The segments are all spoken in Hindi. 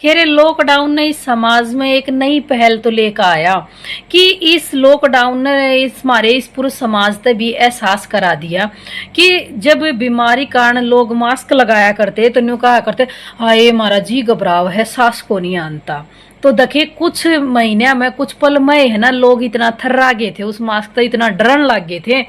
खैर लॉकडाउन ने इस समाज में एक नई पहल तो लेकर आया कि इस लॉकडाउन ने इस पूरे समाज तक भी एहसास करा दिया कि जब बीमारी कारण लोग मास्क लगाया करते तो न्यू कहा करते हाय मारा जी घबराव है सांस को नहीं आनता। तो देखिए कुछ महीने में कुछ पल में है ना लोग इतना थर्रा गए थे उस मास्क तो इतना डरन लग गए थे।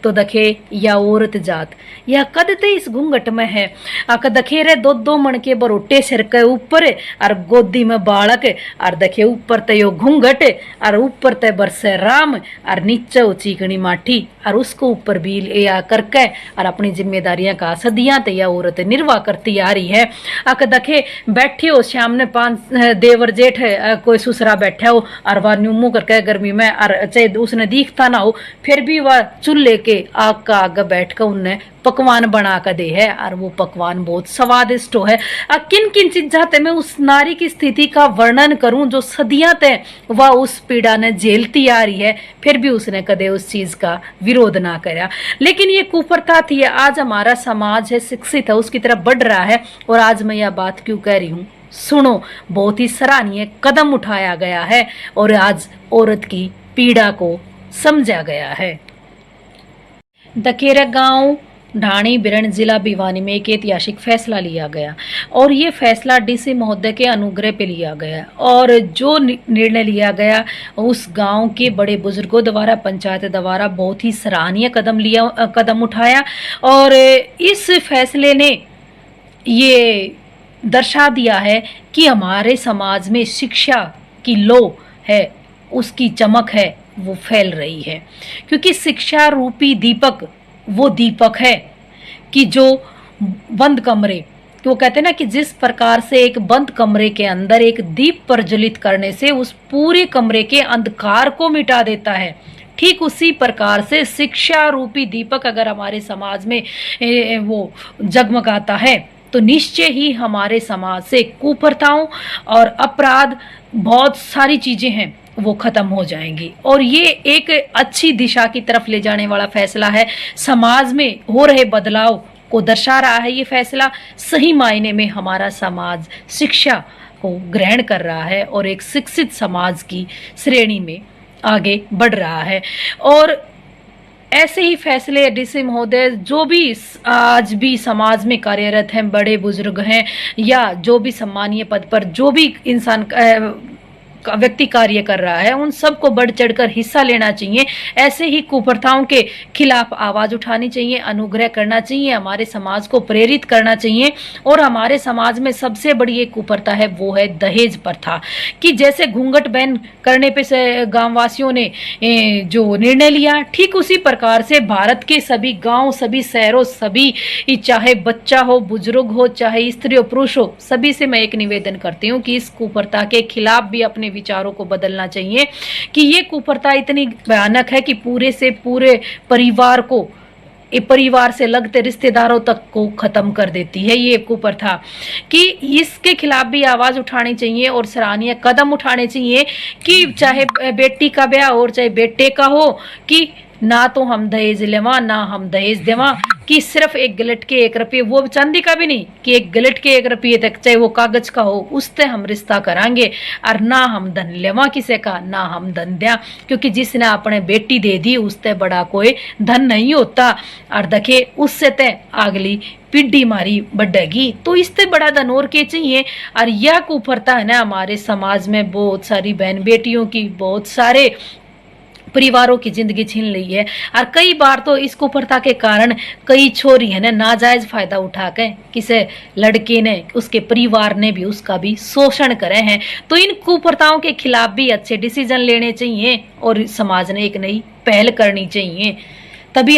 तो देखिए या औरत जात या कद ते इस घूंघट में है आक दखे रे दो मन के बरोटे सिर के ऊपर और गोदी में बालक और देखे ऊपर ते यो घूंघट और ऊपर ते बरसे राम और नीचे वो चीकनी माठी और उसको ऊपर भी या करके और अपनी जिम्मेदारियां का सदियां ते या औरत निर्वाह करती आ रही है। आक देखे बैठे हो सामने 5 देवर जेठ कोई सुसरा बैठा हो और वह न्यूमू करके गर्मी में और चाहे उसने दिखता ना हो फिर भी वह चूल्हे के आग का आगे बैठ कर उन्हें पकवान बना कर दे है और वो पकवान बहुत स्वादिष्ट है। किन किन चीजा ते मैं उस नारी की स्थिति का वर्णन करूं जो सदियां तक वह उस पीड़ा ने झेलती आ रही है फिर भी उसने कदे उस चीज का विरोध ना करा। लेकिन ये कुप्रथा थी। आज हमारा समाज है शिक्षित है उसकी तरफ बढ़ रहा है और आज मैं यह बात क्यों कह रही हूँ सुनो। बहुत ही सराहनीय कदम उठाया गया है और आज औरत की पीड़ा को समझा गया है। दकेरा गांव ढाणी बिरण जिला भिवानी में एक ऐतिहासिक फैसला लिया गया और ये फैसला डीसी महोदय के अनुग्रह पे लिया गया और जो निर्णय लिया गया उस गांव के बड़े बुजुर्गों द्वारा पंचायत द्वारा बहुत ही सराहनीय कदम उठाया और इस फैसले ने ये दर्शा दिया है कि हमारे समाज में शिक्षा की लो है उसकी चमक है वो फैल रही है क्योंकि शिक्षा रूपी दीपक वो दीपक है कि जो बंद कमरे वो कहते हैं ना कि जिस प्रकार से एक बंद कमरे के अंदर एक दीप प्रज्वलित करने से उस पूरे कमरे के अंधकार को मिटा देता है ठीक उसी प्रकार से शिक्षा रूपी दीपक अगर हमारे समाज में वो जगमगाता है तो निश्चय ही हमारे समाज से कुप्रथाओं और अपराध बहुत सारी चीजें हैं वो खत्म हो जाएंगी और ये एक अच्छी दिशा की तरफ ले जाने वाला फैसला है। समाज में हो रहे बदलाव को दर्शा रहा है ये फैसला। सही मायने में हमारा समाज शिक्षा को ग्रहण कर रहा है और एक शिक्षित समाज की श्रेणी में आगे बढ़ रहा है और ऐसे ही फैसले डीसी महोदय जो भी आज भी समाज में कार्यरत हैं बड़े बुजुर्ग हैं या जो भी सम्मानीय पद पर जो भी इंसान व्यक्ति कार्य कर रहा है उन सबको बढ़ चढ़कर हिस्सा लेना चाहिए। ऐसे ही कुप्रथाओं के खिलाफ आवाज उठानी चाहिए अनुग्रह करना चाहिए हमारे समाज को प्रेरित करना चाहिए। और हमारे समाज में सबसे बड़ी एक कुप्रथा है वो है दहेज प्रथा कि जैसे घूंघट बैन करने पे गांव वासियों ने जो निर्णय लिया ठीक उसी प्रकार से भारत के सभी गांव सभी शहरों सभी चाहे बच्चा हो बुजुर्ग हो चाहे स्त्री हो पुरुष हो सभी से मैं एक निवेदन करती हूँ कि इस कुप्रथा के खिलाफ भी अपने विचारों को बदलना चाहिए कि ये कुप्रथा इतनी भयानक है कि पूरे से पूरे परिवार को परिवार से लगते रिश्तेदारों तक को खत्म कर देती है ये कुप्रथा कि इसके खिलाफ भी आवाज उठानी चाहिए और सराहनीय कदम उठाने चाहिए कि चाहे बेटी का ब्याह और चाहे बेटे का हो कि ना तो हम दहेज लेवा ना हम दहेज देवा कि सिर्फ एक गिलट के 1 रुपये वो चांदी का भी नहीं कि एक गिलट के 1 रुपये तक चाहे वो कागज का हो उससे हम रिश्ता करांगे और ना हम धन लेवा किसी का ना हम धन दिया क्योंकि जिसने अपने बेटी दे दी उससे बड़ा कोई धन नहीं होता और देखे उससे तय अगली पीढ़ी मारी बढ़ेगी तो इससे बड़ा धन और के चाहिए। और यह कुप्रथा है ना हमारे समाज में बहुत सारी बहन बेटियों की बहुत सारे परिवारों की जिंदगी छीन ली है और कई बार तो इस कुप्रथा के कारण कई छोरी है ना नाजायज फायदा उठा के किसी लड़के ने उसके परिवार ने भी उसका भी शोषण करे हैं। तो इन कुप्रथाओं के खिलाफ भी अच्छे डिसीजन लेने चाहिए और समाज ने एक नई पहल करनी चाहिए तभी